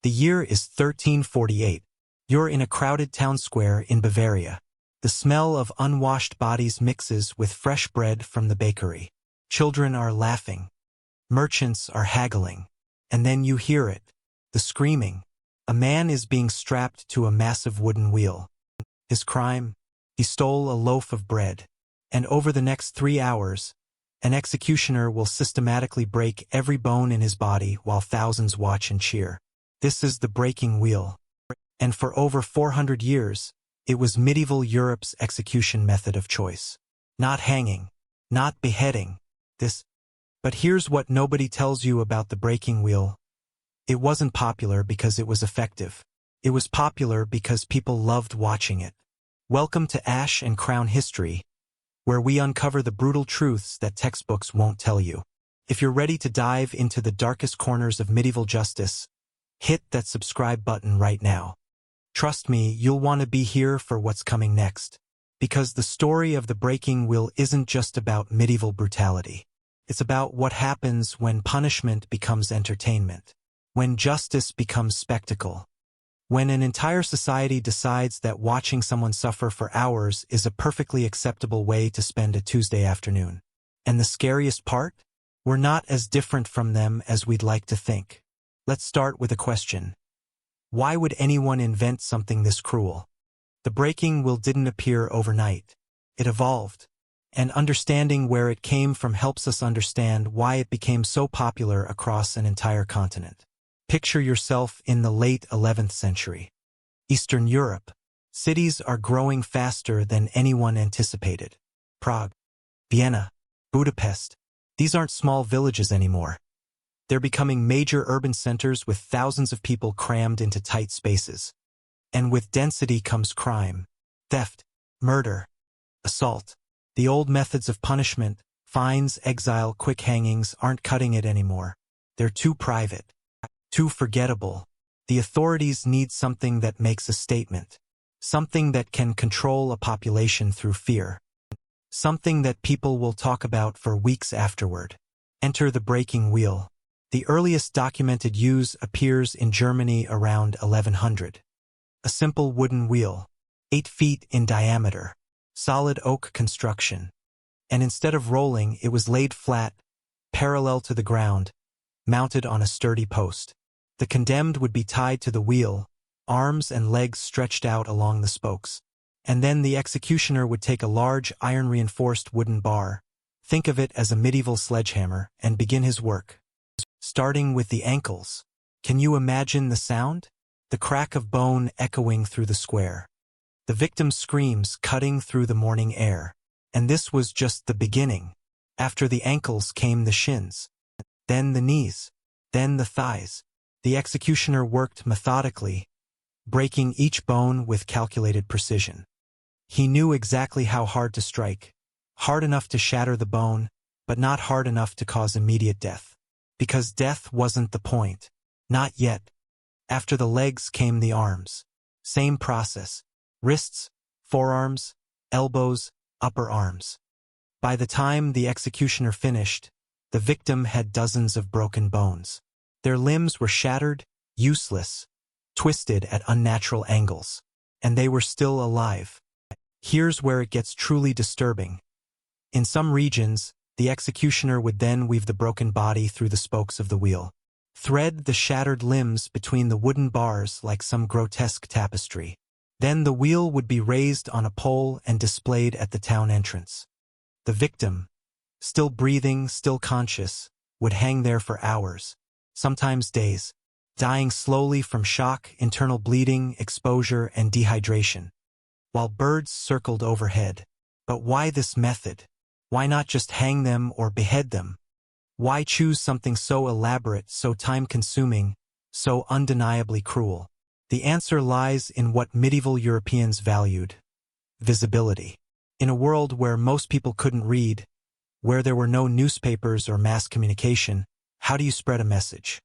The year is 1348. You're in a crowded town square in Bavaria. The smell of unwashed bodies mixes with fresh bread from the bakery. Children are laughing. Merchants are haggling. And then you hear it. The screaming. A man is being strapped to a massive wooden wheel. His crime? He stole a loaf of bread. And over the next 3 hours, an executioner will systematically break every bone in his body while thousands watch and cheer. This is the breaking wheel. And for over 400 years, it was medieval Europe's execution method of choice. Not hanging, not beheading, But here's what nobody tells you about the breaking wheel. It wasn't popular because it was effective. It was popular because people loved watching it. Welcome to Ash and Crown History, where we uncover the brutal truths that textbooks won't tell you. If you're ready to dive into the darkest corners of medieval justice, hit that subscribe button right now. Trust me, you'll want to be here for what's coming next. Because the story of the breaking wheel isn't just about medieval brutality. It's about what happens when punishment becomes entertainment. When justice becomes spectacle. When an entire society decides that watching someone suffer for hours is a perfectly acceptable way to spend a Tuesday afternoon. And the scariest part? We're not as different from them as we'd like to think. Let's start with a question. Why would anyone invent something this cruel? The breaking wheel didn't appear overnight. It evolved. And understanding where it came from helps us understand why it became so popular across an entire continent. Picture yourself in the late 11th century. Eastern Europe. Cities are growing faster than anyone anticipated. Prague, Vienna, Budapest. These aren't small villages anymore. They're becoming major urban centers with thousands of people crammed into tight spaces. And with density comes crime, theft, murder, assault. The old methods of punishment, fines, exile, quick hangings, aren't cutting it anymore. They're too private. Too forgettable. The authorities need something that makes a statement. Something that can control a population through fear. Something that people will talk about for weeks afterward. Enter the breaking wheel. The earliest documented use appears in Germany around 1100. A simple wooden wheel, 8 feet in diameter. Solid oak construction. And instead of rolling, it was laid flat, parallel to the ground, mounted on a sturdy post. The condemned would be tied to the wheel, arms and legs stretched out along the spokes. And then the executioner would take a large iron-reinforced wooden bar, think of it as a medieval sledgehammer, and begin his work. Starting with the ankles. Can you imagine the sound? The crack of bone echoing through the square. The victim's screams cutting through the morning air. And this was just the beginning. After the ankles came the shins. Then the knees. Then the thighs. The executioner worked methodically, breaking each bone with calculated precision. He knew exactly how hard to strike. Hard enough to shatter the bone, but not hard enough to cause immediate death. Because death wasn't the point. Not yet. After the legs came the arms. Same process. Wrists, forearms, elbows, upper arms. By the time the executioner finished, the victim had dozens of broken bones. Their limbs were shattered, useless, twisted at unnatural angles. And they were still alive. Here's where it gets truly disturbing. In some regions, the executioner would then weave the broken body through the spokes of the wheel. Thread the shattered limbs between the wooden bars like some grotesque tapestry. Then the wheel would be raised on a pole and displayed at the town entrance. The victim, still breathing, still conscious, would hang there for hours, sometimes days, dying slowly from shock, internal bleeding, exposure, and dehydration, while birds circled overhead. But why this method? Why not just hang them or behead them? Why choose something so elaborate, so time-consuming, so undeniably cruel? The answer lies in what medieval Europeans valued: visibility. In a world where most people couldn't read, where there were no newspapers or mass communication, how do you spread a message?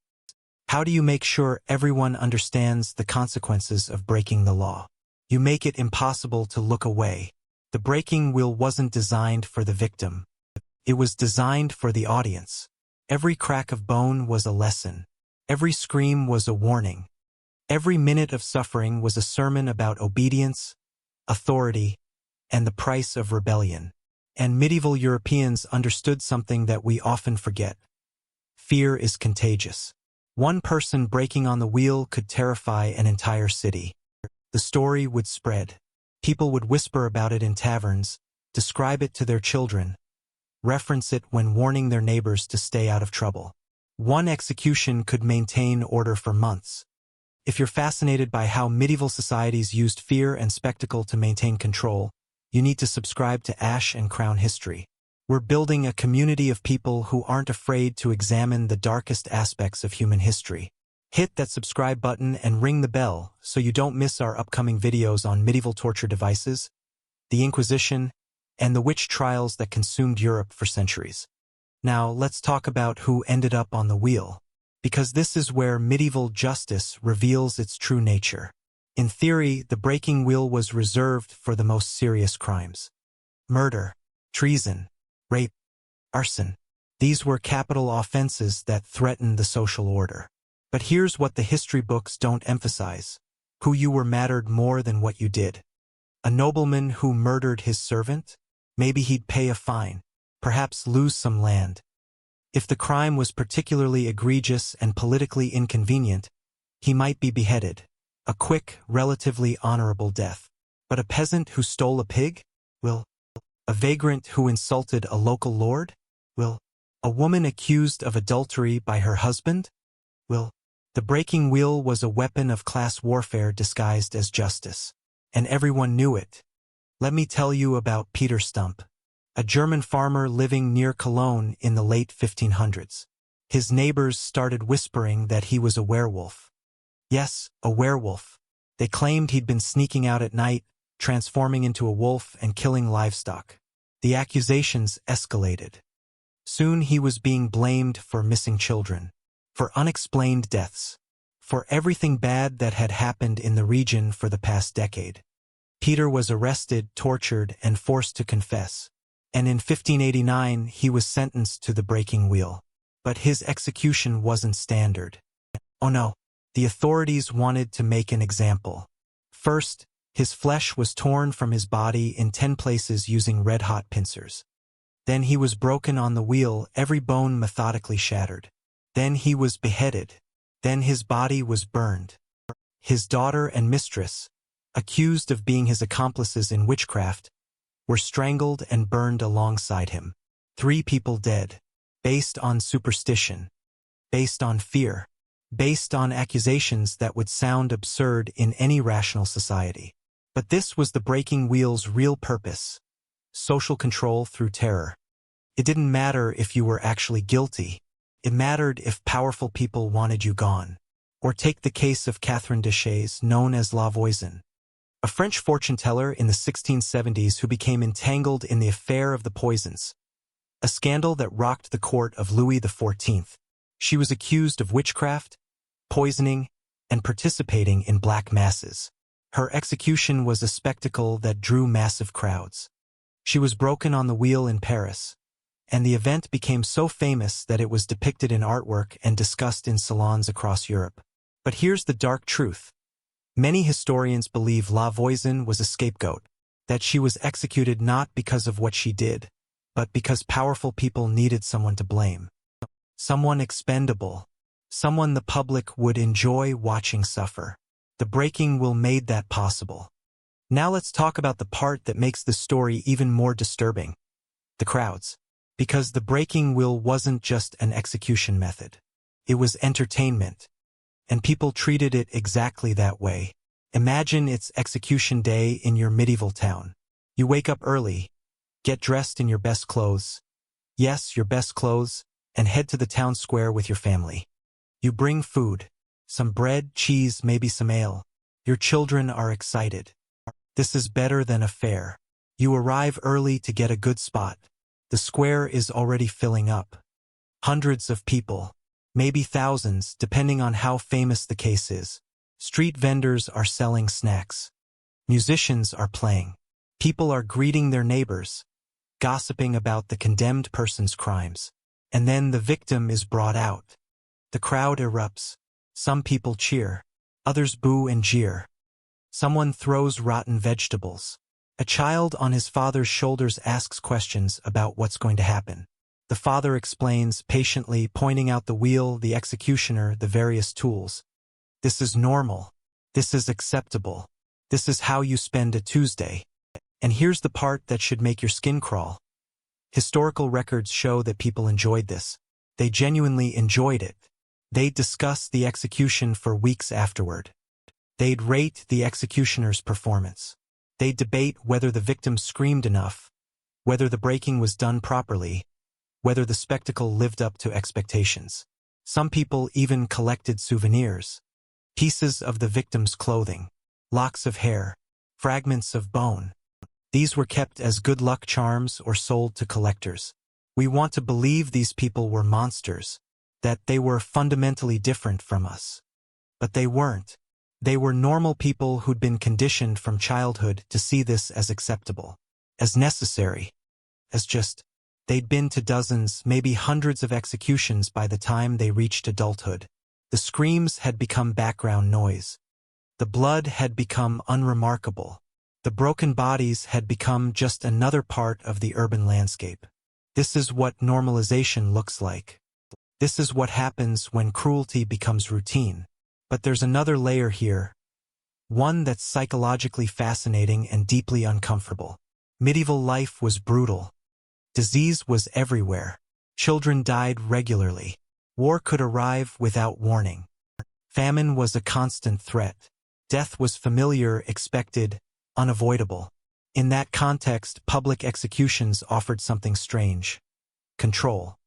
How do you make sure everyone understands the consequences of breaking the law? You make it impossible to look away. The breaking wheel wasn't designed for the victim. It was designed for the audience. Every crack of bone was a lesson. Every scream was a warning. Every minute of suffering was a sermon about obedience, authority, and the price of rebellion. And medieval Europeans understood something that we often forget. Fear is contagious. One person breaking on the wheel could terrify an entire city. The story would spread. People would whisper about it in taverns, describe it to their children, reference it when warning their neighbors to stay out of trouble. One execution could maintain order for months. If you're fascinated by how medieval societies used fear and spectacle to maintain control, you need to subscribe to Ash and Crown History. We're building a community of people who aren't afraid to examine the darkest aspects of human history. Hit that subscribe button and ring the bell so you don't miss our upcoming videos on medieval torture devices, the Inquisition, and the witch trials that consumed Europe for centuries. Now, let's talk about who ended up on the wheel, because this is where medieval justice reveals its true nature. In theory, the breaking wheel was reserved for the most serious crimes. Murder, treason, rape, arson. These were capital offenses that threatened the social order. But here's what the history books don't emphasize. Who you were mattered more than what you did. A nobleman who murdered his servant? Maybe he'd pay a fine, perhaps lose some land. If the crime was particularly egregious and politically inconvenient, he might be beheaded. A quick, relatively honorable death. But a peasant who stole a pig? Will. A vagrant who insulted a local lord? Will. A woman accused of adultery by her husband? Will. The breaking wheel was a weapon of class warfare disguised as justice. And everyone knew it. Let me tell you about Peter Stump, a German farmer living near Cologne in the late 1500s. His neighbors started whispering that he was a werewolf. Yes, a werewolf. They claimed he'd been sneaking out at night, transforming into a wolf and killing livestock. The accusations escalated. Soon he was being blamed for missing children, for unexplained deaths, for everything bad that had happened in the region for the past decade. Peter was arrested, tortured, and forced to confess. And in 1589 he was sentenced to the breaking wheel. But his execution wasn't standard. Oh no, the authorities wanted to make an example. First, his flesh was torn from his body in 10 places using red-hot pincers. Then he was broken on the wheel, every bone methodically shattered. Then he was beheaded. Then his body was burned. His daughter and mistress, accused of being his accomplices in witchcraft, were strangled and burned alongside him. 3 people dead, based on superstition, based on fear, based on accusations that would sound absurd in any rational society. But this was the breaking wheel's real purpose: social control through terror. It didn't matter if you were actually guilty. It mattered if powerful people wanted you gone. Or take the case of Catherine de Chaise, known as La Voisin, a French fortune-teller in the 1670s who became entangled in the affair of the poisons, a scandal that rocked the court of Louis XIV. She was accused of witchcraft, poisoning, and participating in black masses. Her execution was a spectacle that drew massive crowds. She was broken on the wheel in Paris, and the event became so famous that it was depicted in artwork and discussed in salons across Europe. But here's the dark truth. Many historians believe La Voisin was a scapegoat, that she was executed not because of what she did, but because powerful people needed someone to blame. Someone expendable. Someone the public would enjoy watching suffer. The breaking wheel made that possible. Now let's talk about the part that makes the story even more disturbing: the crowds. Because the breaking wheel wasn't just an execution method. It was entertainment. And people treated it exactly that way. Imagine it's execution day in your medieval town. You wake up early, get dressed in your best clothes. Yes, your best clothes, and head to the town square with your family. You bring food, some bread, cheese, maybe some ale. Your children are excited. This is better than a fair. You arrive early to get a good spot. The square is already filling up. Hundreds of people, maybe thousands, depending on how famous the case is. Street vendors are selling snacks. Musicians are playing. People are greeting their neighbors, gossiping about the condemned person's crimes. And then the victim is brought out. The crowd erupts. Some people cheer. Others boo and jeer. Someone throws rotten vegetables. A child on his father's shoulders asks questions about what's going to happen. The father explains, patiently pointing out the wheel, the executioner, the various tools. This is normal. This is acceptable. This is how you spend a Tuesday. And here's the part that should make your skin crawl. Historical records show that people enjoyed this. They genuinely enjoyed it. They'd discuss the execution for weeks afterward. They'd rate the executioner's performance. They'd debate whether the victim screamed enough, whether the breaking was done properly, whether the spectacle lived up to expectations. Some people even collected souvenirs. Pieces of the victim's clothing, locks of hair, fragments of bone. These were kept as good luck charms or sold to collectors. We want to believe these people were monsters, that they were fundamentally different from us. But they weren't. They were normal people who'd been conditioned from childhood to see this as acceptable, as necessary, as just. They'd been to dozens, maybe hundreds of executions by the time they reached adulthood. The screams had become background noise. The blood had become unremarkable. The broken bodies had become just another part of the urban landscape. This is what normalization looks like. This is what happens when cruelty becomes routine. But there's another layer here, one that's psychologically fascinating and deeply uncomfortable. Medieval life was brutal. Disease was everywhere. Children died regularly. War could arrive without warning. Famine was a constant threat. Death was familiar, expected, unavoidable. In that context, public executions offered something strange. Control.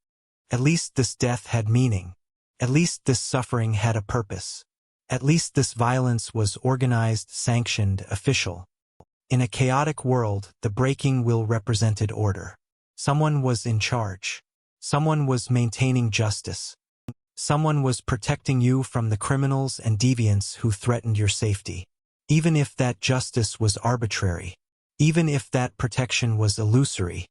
At least this death had meaning. At least this suffering had a purpose. At least this violence was organized, sanctioned, official. In a chaotic world, the breaking wheel represented order. Someone was in charge. Someone was maintaining justice. Someone was protecting you from the criminals and deviants who threatened your safety. Even if that justice was arbitrary. Even if that protection was illusory.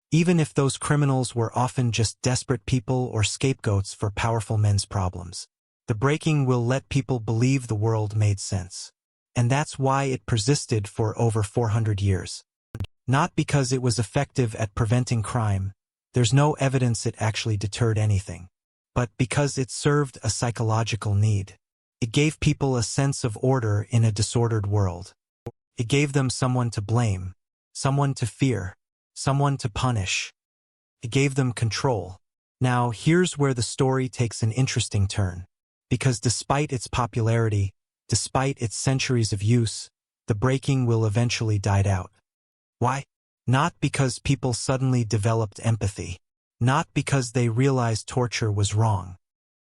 Even if those criminals were often just desperate people or scapegoats for powerful men's problems. The breaking will let people believe the world made sense. And that's why it persisted for over 400 years. Not because it was effective at preventing crime, there's no evidence it actually deterred anything, but because it served a psychological need. It gave people a sense of order in a disordered world. It gave them someone to blame, someone to fear, someone to punish. It gave them control. Now, here's where the story takes an interesting turn. Because despite its popularity, despite its centuries of use, the breaking will eventually died out. Why? Not because people suddenly developed empathy. Not because they realized torture was wrong.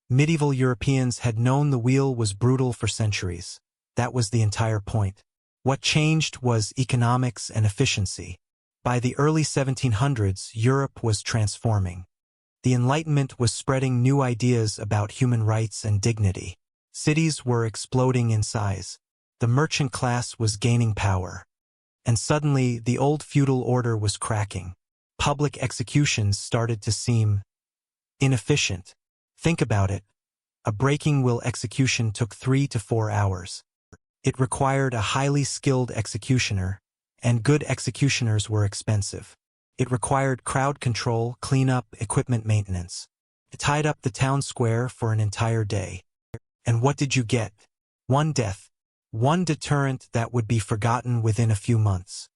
Medieval Europeans had known the wheel was brutal for centuries. That was the entire point. What changed was economics and efficiency. By the early 1700s, Europe was transforming. The Enlightenment was spreading new ideas about human rights and dignity. Cities were exploding in size. The merchant class was gaining power. And suddenly, the old feudal order was cracking. Public executions started to seem inefficient. Think about it. A breaking wheel execution took 3 to 4 hours. It required a highly skilled executioner, and good executioners were expensive. It required crowd control, cleanup, equipment maintenance. It tied up the town square for an entire day. And what did you get? One death. One deterrent that would be forgotten within a few months.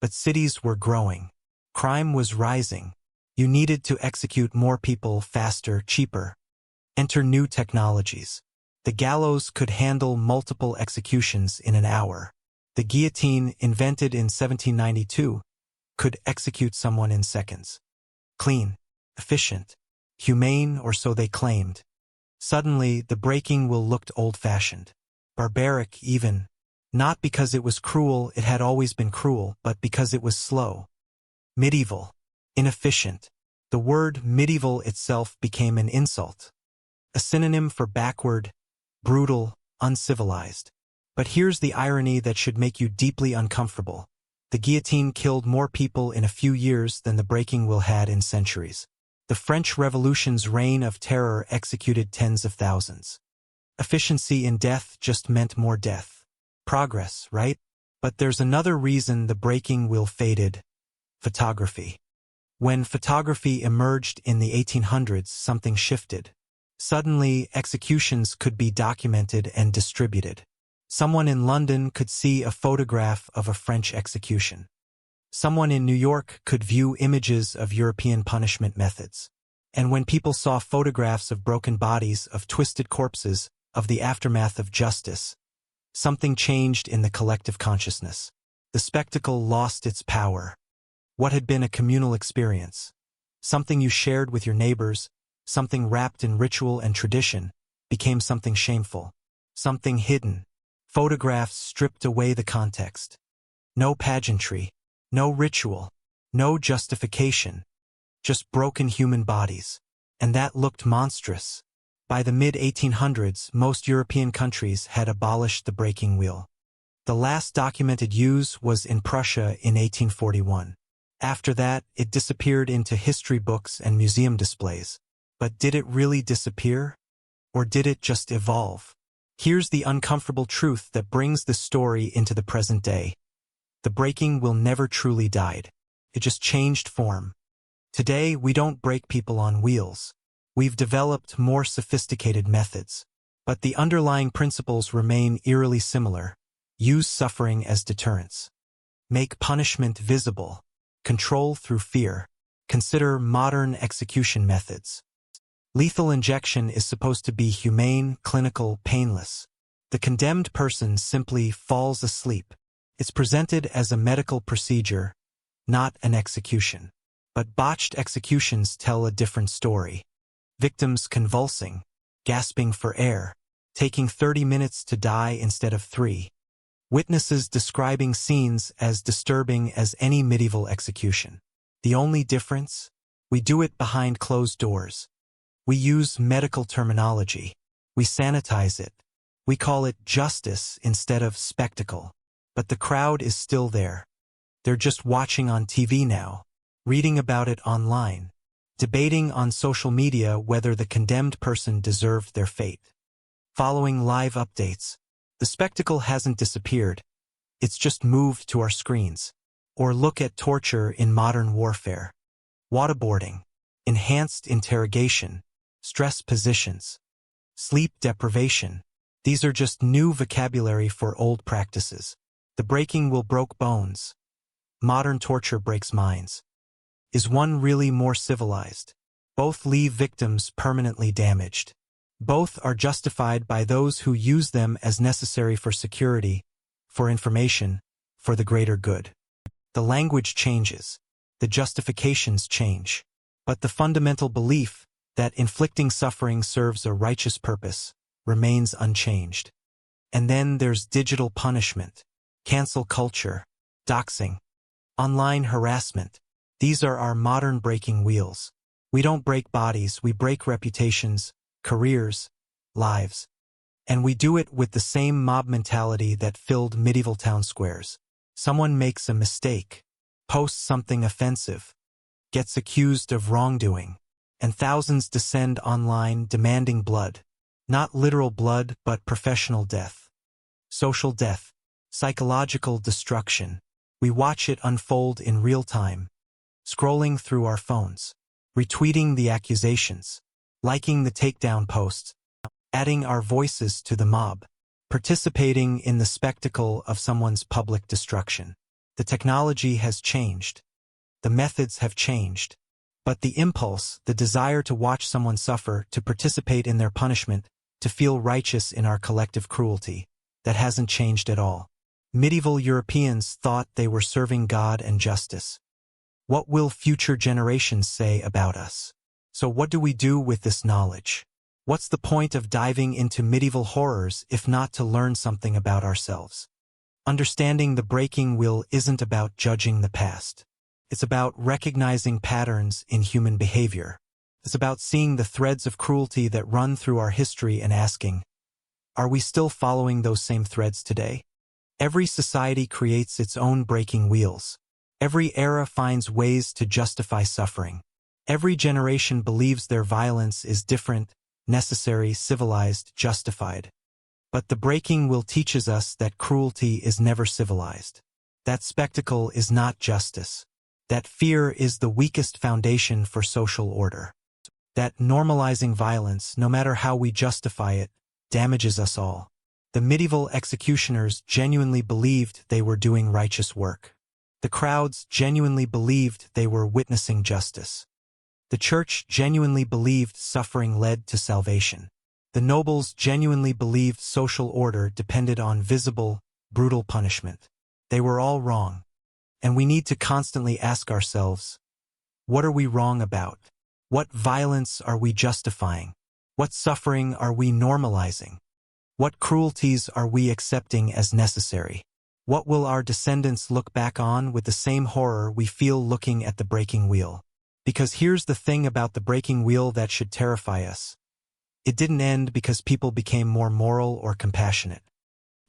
But cities were growing. Crime was rising. You needed to execute more people faster, cheaper. Enter new technologies. The gallows could handle multiple executions in an hour. The guillotine, invented in 1792, could execute someone in seconds. Clean, efficient, humane, or so they claimed. Suddenly, the breaking wheel looked old-fashioned. Barbaric, even. Not because it was cruel, it had always been cruel, but because it was slow. Medieval. Inefficient. The word medieval itself became an insult. A synonym for backward, brutal, uncivilized. But here's the irony that should make you deeply uncomfortable. The guillotine killed more people in a few years than the breaking wheel had in centuries. The French Revolution's reign of terror executed tens of thousands. Efficiency in death just meant more death. Progress, right? But there's another reason the breaking wheel faded. Photography. When photography emerged in the 1800s, something shifted. Suddenly, executions could be documented and distributed. Someone in London could see a photograph of a French execution. Someone in New York could view images of European punishment methods. And when people saw photographs of broken bodies, of twisted corpses, of the aftermath of justice, something changed in the collective consciousness. The spectacle lost its power. What had been a communal experience, something you shared with your neighbors, something wrapped in ritual and tradition, became something shameful, something hidden. Photographs stripped away the context. No pageantry, no ritual, no justification, just broken human bodies. And that looked monstrous. By the mid-1800s, most European countries had abolished the breaking wheel. The last documented use was in Prussia in 1841. After that, it disappeared into history books and museum displays. But did it really disappear? Or did it just evolve? Here's the uncomfortable truth that brings the story into the present day. The breaking wheel never truly died. It just changed form. Today, we don't break people on wheels. We've developed more sophisticated methods. But the underlying principles remain eerily similar. Use suffering as deterrence. Make punishment visible. Control through fear. Consider modern execution methods. Lethal injection is supposed to be humane, clinical, painless. The condemned person simply falls asleep. It's presented as a medical procedure, not an execution. But botched executions tell a different story. Victims convulsing, gasping for air, taking 30 minutes to die instead of 3. Witnesses describing scenes as disturbing as any medieval execution. The only difference? We do it behind closed doors. We use medical terminology. We sanitize it. We call it justice instead of spectacle. But the crowd is still there. They're just watching on TV now, reading about it online, debating on social media whether the condemned person deserved their fate. Following live updates. The spectacle hasn't disappeared. It's just moved to our screens. Or look at torture in modern warfare. Waterboarding, enhanced interrogation, stress positions, sleep deprivation. These are just new vocabulary for old practices. The breaking wheel broke bones. Modern torture breaks minds. Is one really more civilized? Both leave victims permanently damaged. Both are justified by those who use them as necessary for security, for information, for the greater good. The language changes. The justifications change. But the fundamental belief that inflicting suffering serves a righteous purpose remains unchanged. And then there's digital punishment, cancel culture, doxing, online harassment. These are our modern breaking wheels. We don't break bodies, we break reputations, careers, lives. And we do it with the same mob mentality that filled medieval town squares. Someone makes a mistake, posts something offensive, gets accused of wrongdoing, and thousands descend online demanding blood. Not literal blood, but professional death. Social death. Psychological destruction. We watch it unfold in real time, scrolling through our phones, retweeting the accusations, liking the takedown posts, adding our voices to the mob, participating in the spectacle of someone's public destruction. The technology has changed. The methods have changed. But the impulse, the desire to watch someone suffer, to participate in their punishment, to feel righteous in our collective cruelty, that hasn't changed at all. Medieval Europeans thought they were serving God and justice. What will future generations say about us? So what do we do with this knowledge? What's the point of diving into medieval horrors if not to learn something about ourselves? Understanding the breaking wheel isn't about judging the past. It's about recognizing patterns in human behavior. It's about seeing the threads of cruelty that run through our history and asking, are we still following those same threads today? Every society creates its own breaking wheels. Every era finds ways to justify suffering. Every generation believes their violence is different, necessary, civilized, justified. But the breaking wheel teaches us that cruelty is never civilized. That spectacle is not justice. That fear is the weakest foundation for social order. That normalizing violence, no matter how we justify it, damages us all. The medieval executioners genuinely believed they were doing righteous work. The crowds genuinely believed they were witnessing justice. The church genuinely believed suffering led to salvation. The nobles genuinely believed social order depended on visible, brutal punishment. They were all wrong. And we need to constantly ask ourselves, what are we wrong about? What violence are we justifying? What suffering are we normalizing? What cruelties are we accepting as necessary? What will our descendants look back on with the same horror we feel looking at the breaking wheel? Because here's the thing about the breaking wheel that should terrify us. It didn't end because people became more moral or compassionate.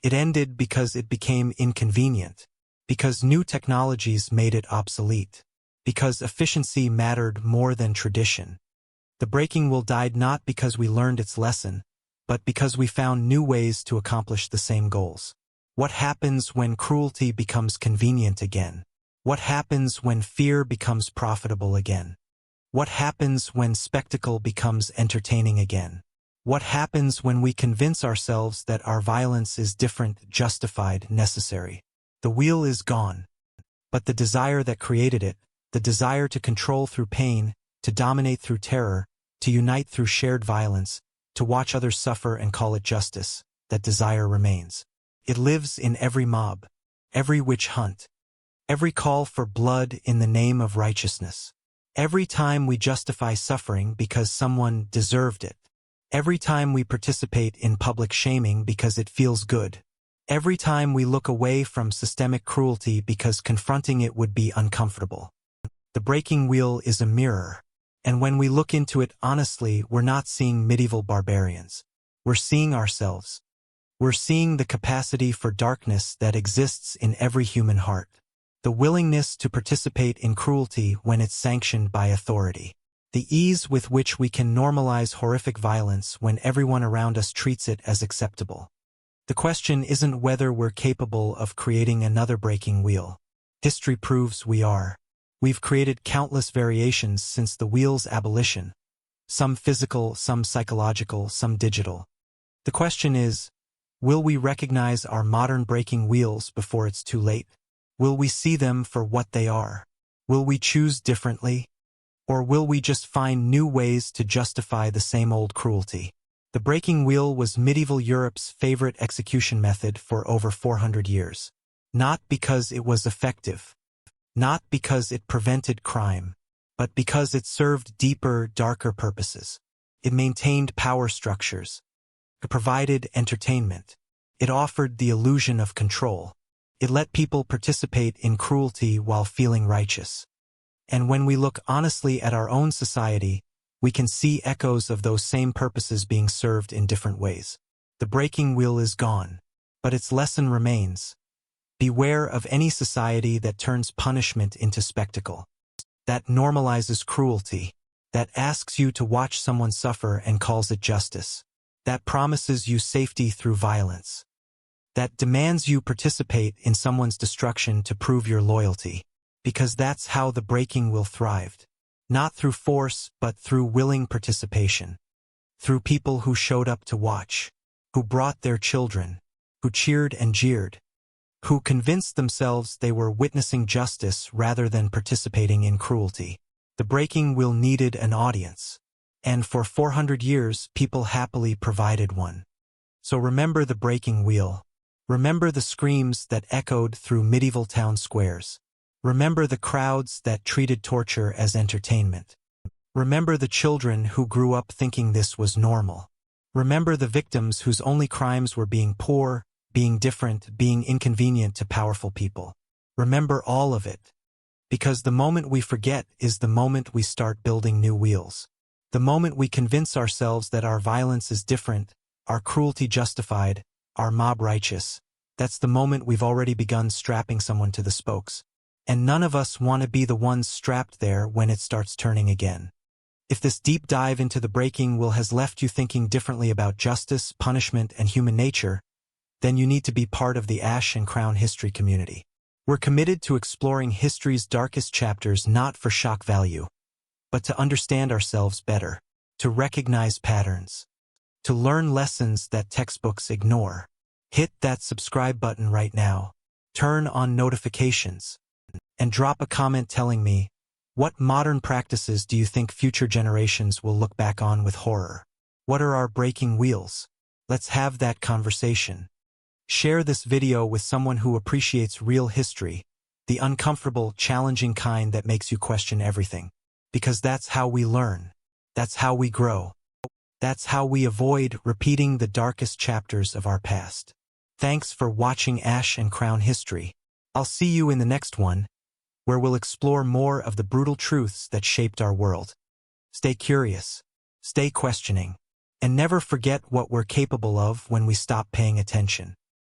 It ended because it became inconvenient. Because new technologies made it obsolete. Because efficiency mattered more than tradition. The breaking wheel died not because we learned its lesson, but because we found new ways to accomplish the same goals. What happens when cruelty becomes convenient again? What happens when fear becomes profitable again? What happens when spectacle becomes entertaining again? What happens when we convince ourselves that our violence is different, justified, necessary? The wheel is gone. But the desire that created it, the desire to control through pain, to dominate through terror, to unite through shared violence, to watch others suffer and call it justice, that desire remains. It lives in every mob, every witch hunt, every call for blood in the name of righteousness. Every time we justify suffering because someone deserved it. Every time we participate in public shaming because it feels good. Every time we look away from systemic cruelty because confronting it would be uncomfortable. The breaking wheel is a mirror, and when we look into it honestly, we're not seeing medieval barbarians. We're seeing ourselves. We're seeing the capacity for darkness that exists in every human heart. The willingness to participate in cruelty when it's sanctioned by authority. The ease with which we can normalize horrific violence when everyone around us treats it as acceptable. The question isn't whether we're capable of creating another breaking wheel. History proves we are. We've created countless variations since the wheel's abolition. Some physical, some psychological, some digital. The question is, will we recognize our modern breaking wheels before it's too late? Will we see them for what they are? Will we choose differently? Or will we just find new ways to justify the same old cruelty? The breaking wheel was medieval Europe's favorite execution method for over 400 years. Not because it was effective. Not because it prevented crime. But because it served deeper, darker purposes. It maintained power structures. It provided entertainment. It offered the illusion of control. It let people participate in cruelty while feeling righteous. And when we look honestly at our own society, we can see echoes of those same purposes being served in different ways. The breaking wheel is gone, but its lesson remains. Beware of any society that turns punishment into spectacle, that normalizes cruelty, that asks you to watch someone suffer and calls it justice, that promises you safety through violence, that demands you participate in someone's destruction to prove your loyalty, because that's how the breaking wheel thrived. Not through force, but through willing participation. Through people who showed up to watch, who brought their children, who cheered and jeered, who convinced themselves they were witnessing justice rather than participating in cruelty. The breaking wheel needed an audience, and for 400 years people happily provided one. So remember the breaking wheel. Remember the screams that echoed through medieval town squares. Remember the crowds that treated torture as entertainment. Remember the children who grew up thinking this was normal. Remember the victims whose only crimes were being poor, being different, being inconvenient to powerful people. Remember all of it. Because the moment we forget is the moment we start building new wheels. The moment we convince ourselves that our violence is different, our cruelty justified, our mob righteous, that's the moment we've already begun strapping someone to the spokes. And none of us want to be the ones strapped there when it starts turning again. If this deep dive into the breaking will has left you thinking differently about justice, punishment, and human nature, then you need to be part of the Ash and Crown history community. We're committed to exploring history's darkest chapters not for shock value, but to understand ourselves better, to recognize patterns, to learn lessons that textbooks ignore. Hit that subscribe button right now, turn on notifications, and drop a comment telling me, what modern practices do you think future generations will look back on with horror? What are our breaking wheels? Let's have that conversation. Share this video with someone who appreciates real history, the uncomfortable, challenging kind that makes you question everything. Because that's how we learn. That's how we grow. That's how we avoid repeating the darkest chapters of our past. Thanks for watching Ash and Crown History. I'll see you in the next one, where we'll explore more of the brutal truths that shaped our world. Stay curious, stay questioning, and never forget what we're capable of when we stop paying attention.